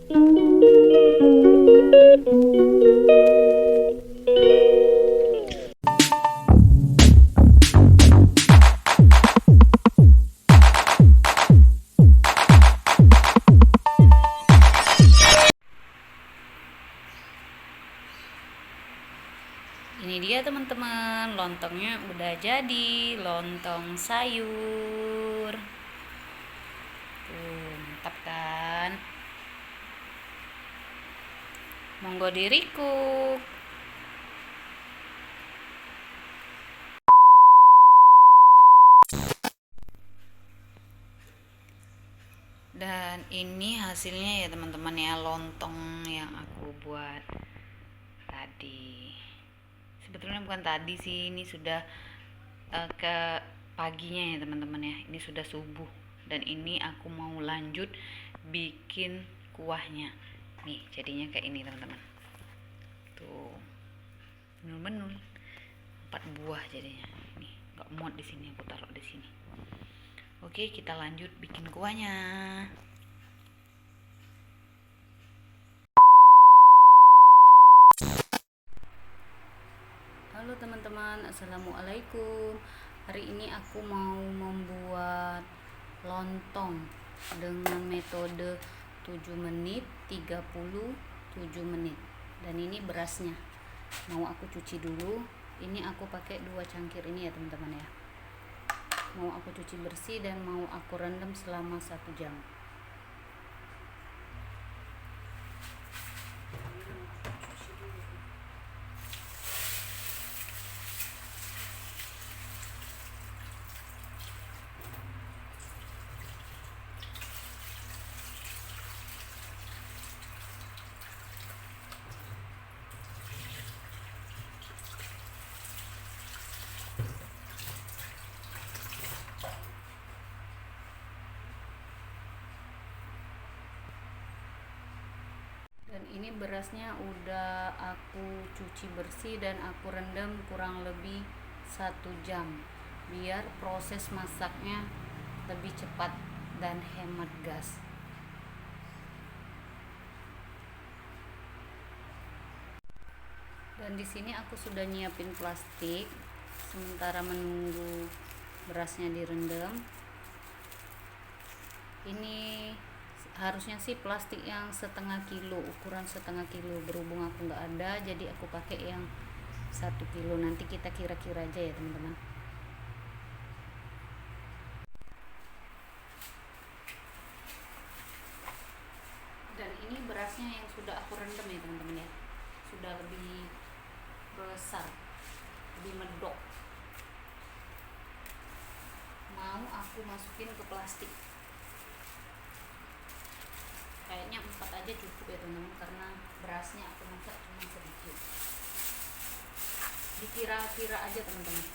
Ini dia teman-teman, lontongnya udah jadi, lontong sayur. Tuh, mantap kan? Monggo dirikuk. Dan ini hasilnya ya teman-teman ya, lontong yang aku buat tadi. Sebetulnya bukan tadi sih, ini sudah ke paginya ya teman-teman ya. Ini sudah subuh dan ini aku mau lanjut bikin kuahnya. Nih, jadinya kayak ini teman-teman. Tuh. Menul-menul. 4 buah jadinya. Nih, enggak muat di sini, aku taruh di sini. Oke, kita lanjut bikin kuahnya. Halo teman-teman, assalamualaikum. Hari ini aku mau membuat lontong dengan metode 7 menit 37 menit. Dan ini berasnya mau aku cuci dulu. Ini aku pakai 2 cangkir ini ya teman-teman ya. Mau aku cuci bersih dan mau aku rendam selama 1 jam. Dan ini berasnya udah aku cuci bersih dan aku rendam kurang lebih 1 jam biar proses masaknya lebih cepat dan hemat gas. Dan di sini aku sudah nyiapin plastik sementara menunggu berasnya direndam. Ini harusnya sih plastik yang setengah kilo, ukuran setengah kilo, berhubung aku nggak ada jadi aku pakai yang 1 kilo. Nanti kita kira-kira aja ya teman-teman. Dan ini berasnya yang sudah aku rendam ya teman-teman ya, sudah lebih besar, lebih medok. Mau aku masukin ke plastik, kayaknya 4 aja cukup ya teman-teman, karena berasnya aku masak cuma sedikit. Dikira-kira aja teman-teman.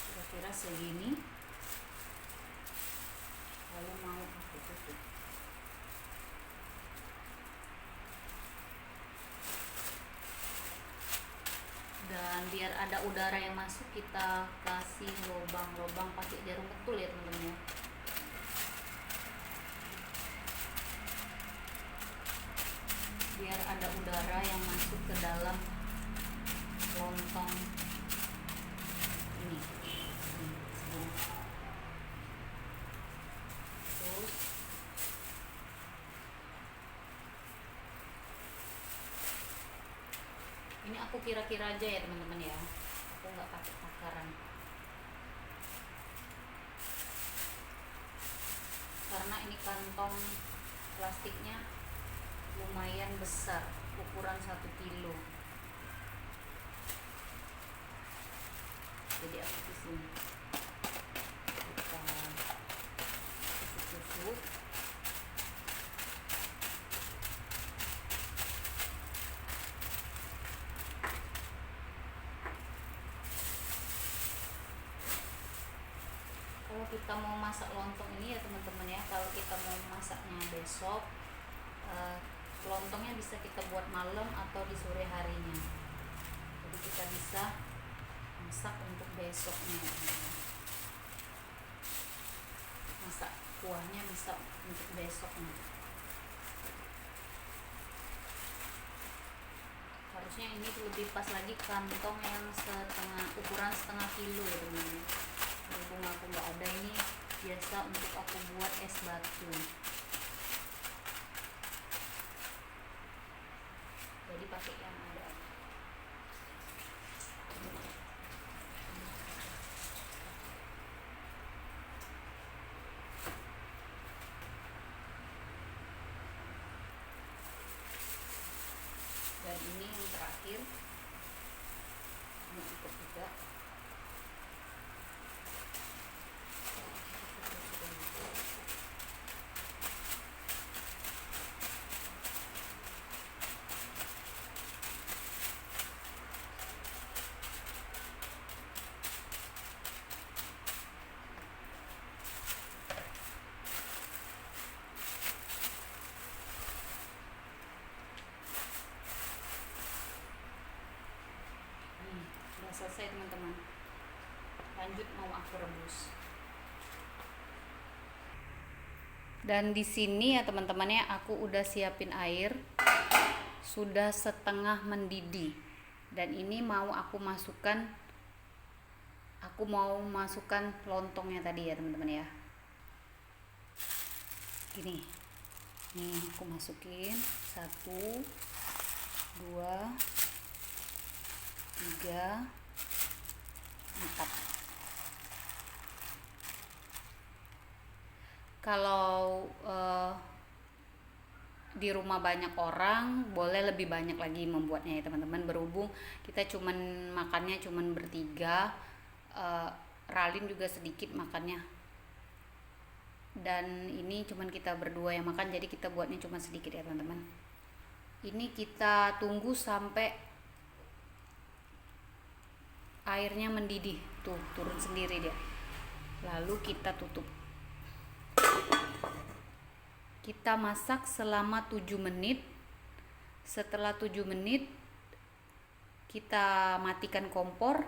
Kira-kira segini, lalu mau aku tutup. Dan biar ada udara yang masuk, kita kasih lubang-lubang pakai jarum betul ya teman-teman ya. Biar ada udara yang masuk ke dalam lontong ini. Terus ini aku kira-kira aja ya teman-teman ya, aku nggak pakai takaran karena ini kantong plastiknya lumayan besar, ukuran 1 kilo. Jadi aku di sini kita tusuk-tusuk. Kalau kita mau masak lontong ini ya teman-teman ya, kalau kita mau masaknya besok, lontongnya bisa kita buat malam atau di sore harinya, jadi kita bisa masak untuk besoknya ya teman-teman. Masak kuahnya bisa untuk besoknya. Harusnya ini lebih pas lagi kantong yang ukuran setengah kilo ya teman-teman. Berhubung aku nggak ada, ini biasa untuk aku buat es batu, jadi pakai yang ada. Dan ini yang terakhir, ini cukup juga. Udah selesai teman-teman, lanjut mau aku rebus. Dan di sini ya teman-temannya, aku udah siapin air sudah setengah mendidih, dan ini mau masukkan lontongnya tadi ya teman-teman ya. Gini nih, aku masukin 1 2 3 4. Kalau di rumah banyak orang, boleh lebih banyak lagi membuatnya ya teman-teman. Berhubung kita makannya cuman bertiga, Ralin juga sedikit makannya, dan ini cuman kita berdua yang makan, jadi kita buatnya cuma sedikit ya teman-teman. Ini kita tunggu sampai airnya mendidih, tuh turun sendiri dia, lalu kita tutup. Kita masak selama 7 menit. Setelah 7 menit kita matikan kompor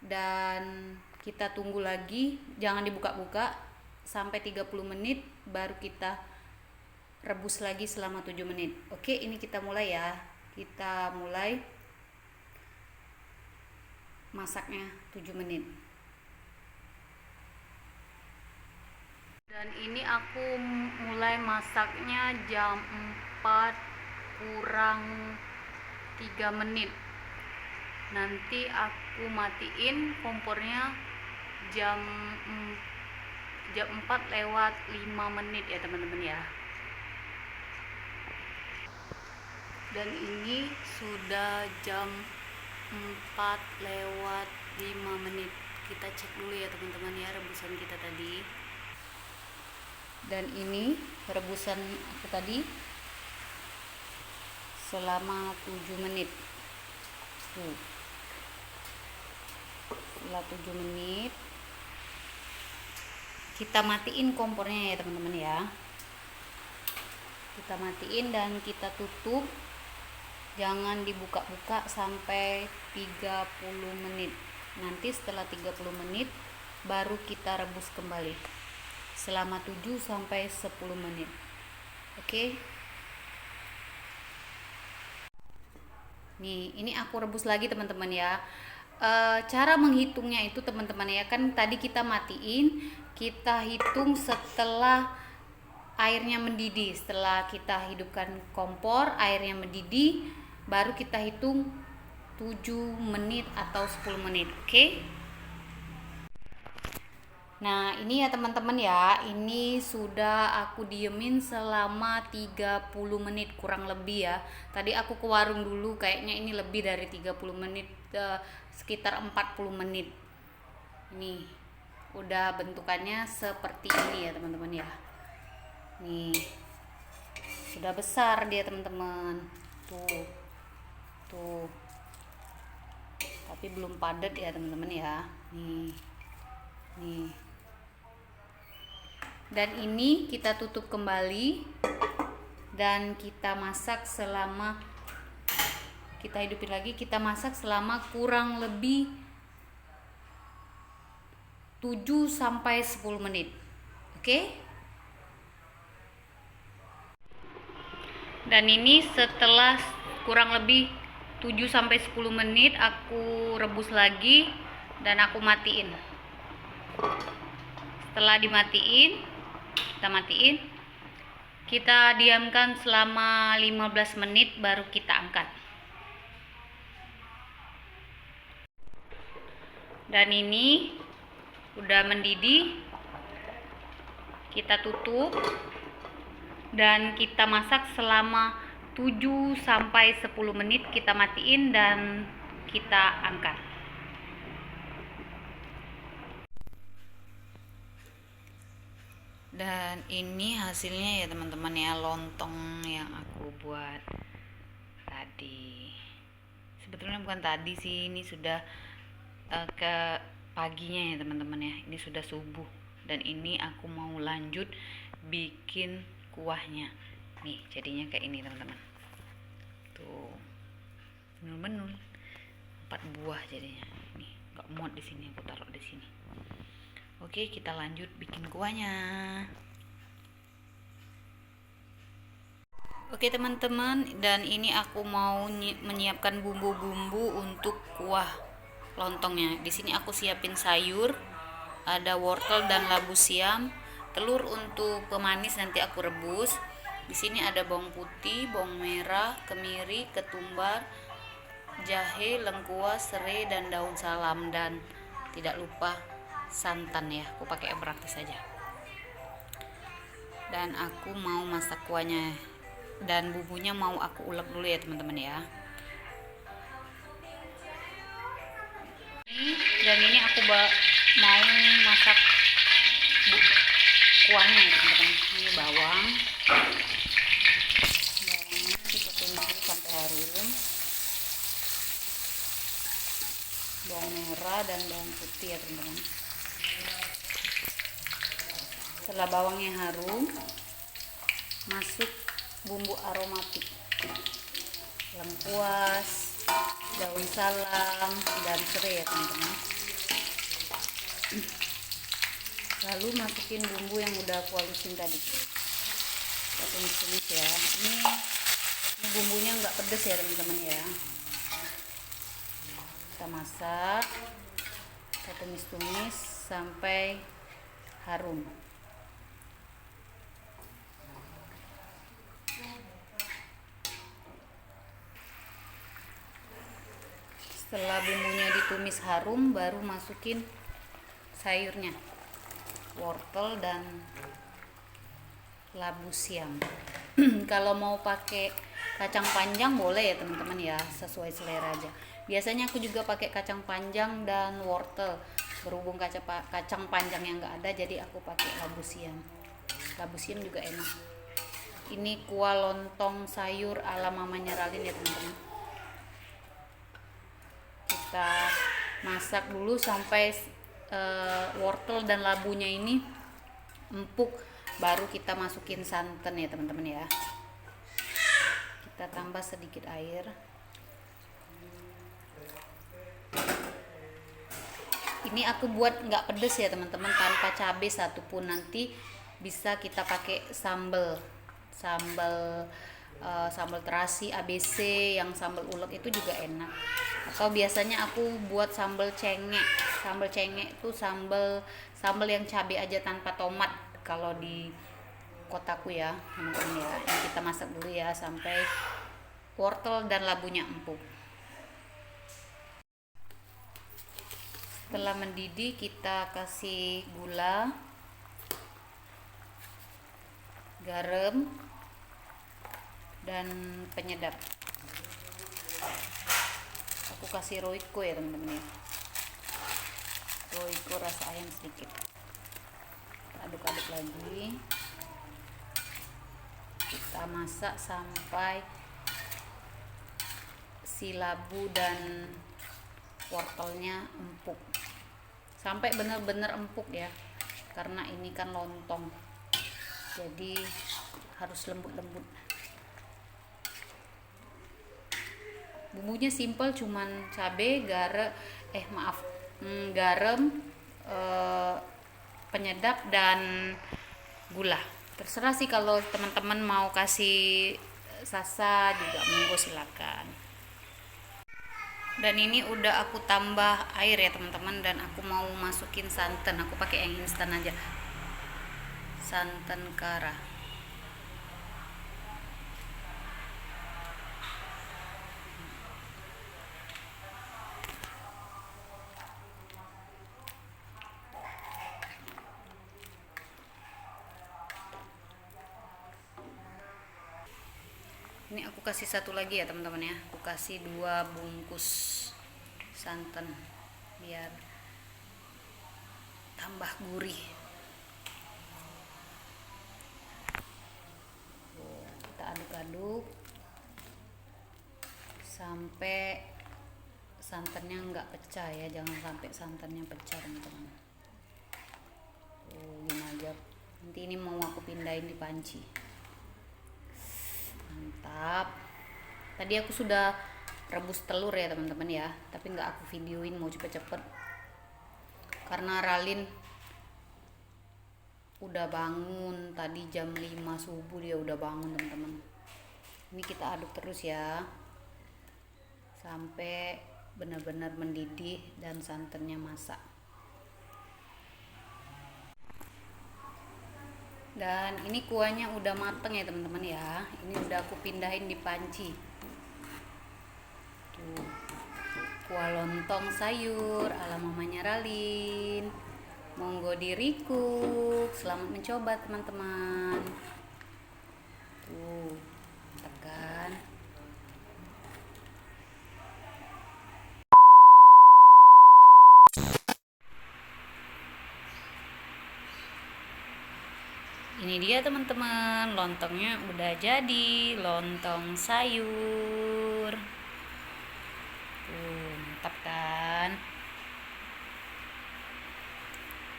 dan kita tunggu lagi, jangan dibuka-buka sampai 30 menit, baru kita rebus lagi selama 7 menit. Oke, ini kita mulai ya. Kita mulai masaknya 7 menit. Dan ini aku mulai masaknya jam 4 kurang 3 menit. Nanti aku matiin kompornya jam 4 lewat 5 menit ya teman-teman ya. Dan ini sudah jam 4 lewat 5 menit. Kita cek dulu ya teman-teman ya rebusan kita tadi. Dan ini rebusan aku tadi selama 7 menit. Setelah 7 menit kita matiin kompornya ya teman-teman ya. Kita matiin dan kita tutup. Jangan dibuka-buka sampai 30 menit. Nanti setelah 30 menit baru kita rebus kembali selama 7 sampai 10 menit. Oke. Nih, ini aku rebus lagi teman-teman ya. Cara menghitungnya itu teman-teman ya, kan tadi kita matiin, kita hitung setelah airnya mendidih. Setelah kita hidupkan kompor, airnya mendidih, baru kita hitung 7 menit atau 10 menit. Oke. Nah, ini ya teman-teman ya, ini sudah aku diemin selama 30 menit kurang lebih ya. Tadi aku ke warung dulu, kayaknya ini lebih dari 30 menit, sekitar 40 menit. Ini udah bentukannya seperti ini ya teman-teman ya. Nih, sudah besar dia teman-teman. Tuh. Tapi belum padat ya teman-teman ya. Nih. Dan ini kita tutup kembali dan kita hidupin lagi, kita masak selama kurang lebih 7 sampai 10 menit. Oke? Dan ini setelah kurang lebih 7 sampai 10 menit aku rebus lagi dan aku matiin. Setelah kita matiin, kita diamkan selama 15 menit baru kita angkat. Dan ini udah mendidih, kita tutup dan kita masak selama 7 sampai 10 menit, kita matiin dan kita angkat. Dan ini hasilnya ya teman-teman ya, lontong yang aku buat tadi. Sebetulnya bukan tadi sih, ini sudah ke paginya ya teman-teman ya. Ini sudah subuh dan ini aku mau lanjut bikin kuahnya. Nih jadinya kayak ini teman-teman. Tuh menul-menul 4 buah jadinya. Nih nggak muat di sini, aku taruh di sini. Oke, kita lanjut bikin kuahnya. Oke teman-teman, dan ini aku mau menyiapkan bumbu-bumbu untuk kuah lontongnya. Di sini aku siapin sayur, ada wortel dan labu siam, telur untuk pemanis nanti aku rebus. Di sini ada bawang putih, bawang merah, kemiri, ketumbar, jahe, lengkuas, serai dan daun salam, dan tidak lupa santan ya. Aku pakai yang praktis saja. Dan aku mau masak kuahnya dan bumbunya mau aku ulek dulu ya teman-teman ya. Dan ini aku mau masak kuahnya ya teman-teman. Ini bawangnya kita tumis dulu sampai harum, bawang merah dan bawang putih ya teman-teman. Setelah bawangnya harum, masuk bumbu aromatik, lengkuas, daun salam dan serai ya teman-teman. Lalu masukin bumbu yang udah aku halusin tadi, kita tumis-tumis ya. Ini bumbunya nggak pedes ya teman-teman ya. Kita masak, kita tumis-tumis sampai harum. Setelah bumbunya ditumis harum, baru masukin sayurnya, wortel dan labu siam. Kalau mau pakai kacang panjang boleh ya teman-teman ya, sesuai selera aja. Biasanya aku juga pakai kacang panjang dan wortel. Berhubung kacang panjang yang nggak ada, jadi aku pakai labu siam. Labu siam juga enak. Ini kuah lontong sayur ala mamanya Ralin ya teman-teman. Kita masak dulu sampai wortel dan labunya ini empuk, baru kita masukin santan ya teman-teman ya. Kita tambah sedikit air. Ini aku buat nggak pedes ya teman-teman, tanpa cabai satupun. Nanti bisa kita pakai sambal terasi ABC yang sambal ulek itu juga enak. Atau biasanya aku buat sambal cengek. Sambal cengek itu sambal yang cabai aja tanpa tomat kalau di kotaku ya teman-teman ya. Ini kita masak dulu ya sampai wortel dan labunya empuk. Setelah mendidih, kita kasih gula, garam, dan penyedap. Aku kasih Royco ya teman-teman ya, Royco rasa ayam sedikit. Aduk-aduk lagi, kita masak sampai si labu dan wortelnya empuk, sampai benar-benar empuk ya, karena ini kan lontong, jadi harus lembut-lembut. bumbunya simple, cuman cabai, garam, eh, penyedap dan gula. Terserah sih, kalau teman-teman mau kasih sasa juga monggo silakan. Dan ini udah aku tambah air ya teman-teman, dan aku mau masukin santan. Aku pakai yang instan aja, santan kara. Ini aku kasih satu lagi ya teman-teman ya, aku kasih 2 bungkus santan biar tambah gurih. Kita aduk-aduk sampai santannya nggak pecah ya, jangan sampai santannya pecah teman-teman. Gini aja, nanti ini mau aku pindahin di panci. Mantap. Tadi aku sudah rebus telur ya teman-teman ya, tapi nggak aku videoin, mau cepet-cepet karena Ralin udah bangun tadi jam 5 subuh, dia udah bangun teman-teman. Ini kita aduk terus ya sampai benar-benar mendidih dan santannya masak. Dan ini kuahnya udah mateng ya teman-teman ya. Ini udah aku pindahin di panci. Tuh, kuah lontong sayur ala mamanya Ralin. Monggo diriku, selamat mencoba teman-teman. Tuh, tekan. Ini dia teman-teman, lontongnya udah jadi, lontong sayur. Mantap kan?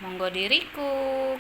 Monggo diriku.